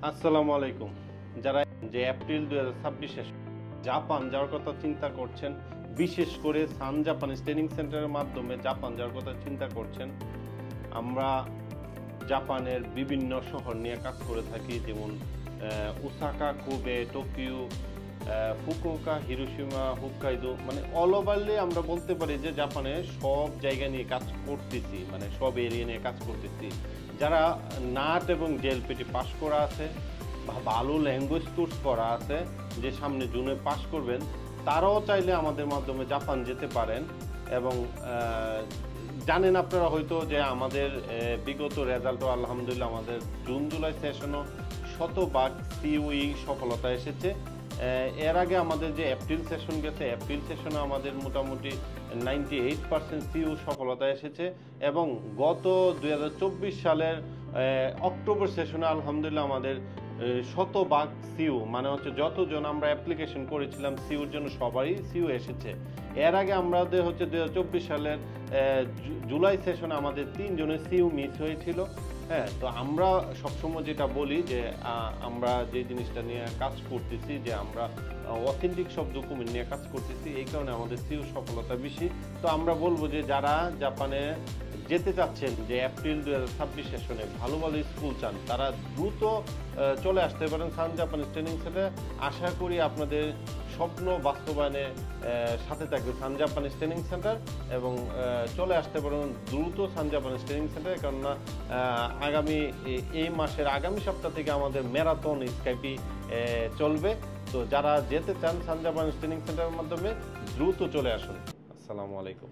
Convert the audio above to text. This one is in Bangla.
আসসালামু আলাইকুম। যারা যে এপ্রিল 2026 জাপান যাওয়ার কথা চিন্তা করছেন, বিশেষ করে সান জাপানিজ ট্রেনিং সেন্টারের মাধ্যমে জাপান যাওয়ার কথা চিন্তা করছেন, আমরা জাপানের বিভিন্ন শহর নিয়ে কাজ করে থাকি, যেমন Osaka, Kobe, Tokyo, Fukuoka, Hiroshima, Hokkaido, মানে অল ওভারলি আমরা বলতে পারি যে জাপানের সব জায়গা নিয়ে কাজ করতেছি, মানে সব এরিয়া নিয়ে কাজ করতেছি। যারা নাট এবং জেএলপিটি পাস করা আছে বা ভালো ল্যাঙ্গুয়েজ কোর্স করা আছে, যে সামনে জুনে পাস করবেন, তারাও চাইলে আমাদের মাধ্যমে জাপান যেতে পারেন। এবং জানেন আপনারা হয়তো যে আমাদের বিগত রেজাল্টও আলহামদুলিল্লাহ আমাদের জুন জুলাই সেশনও শতভাগ সিইউই সফলতা এসেছে। এর আগে আমাদের যে এপ্রিল সেশন গেছে, এপ্রিল সেশনে আমাদের মোটামুটি 98% সিইউ সফলতা এসেছে। এবং গত 2024 সালের অক্টোবর সেশনে আলহামদুলিল্লাহ আমাদের শতভাগ সিইউ, মানে হচ্ছে যতজন আমরা অ্যাপ্লিকেশন করেছিলাম সিইউর জন্য সবারই সিইউ এসেছে। এর আগে আমাদের হচ্ছে 2024 সালের জুলাই সেশনে আমাদের 3 জনের সিইউ মিস হয়েছিল। হ্যাঁ, তো আমরা সবসময় যেটা বলি যে আমরা যে জিনিসটা নিয়ে কাজ করতেছি, যে আমরা অথেন্টিক সব ডকুমেন্ট নিয়ে কাজ করতেছি, এই কারণে আমাদের সিইউ সফলতা বেশি। তো আমরা বলবো যে যারা জাপানে যেতে চাচ্ছেন, যে এপ্রিল 2026 সেশনে ভালো ভালো স্কুল চান, তারা দ্রুত চলে আসতে পারেন সান জাপানিজ ট্রেনিং সেন্টারে। আশা করি আপনাদের স্বপ্ন বাস্তবায়নে সাথে থাকবে সান জাপানিজ ট্রেনিং সেন্টার, এবং চলে আসতে পারেন দ্রুত সান জাপানিজ ট্রেনিং সেন্টারে। কেননা এই মাসের আগামী সপ্তাহ থেকে আমাদের ম্যারাথন স্কাইপি চলবে। তো যারা যেতে চান সান জাপানিজ ট্রেনিং সেন্টারের মাধ্যমে দ্রুত চলে আসুন। আসসালামু আলাইকুম।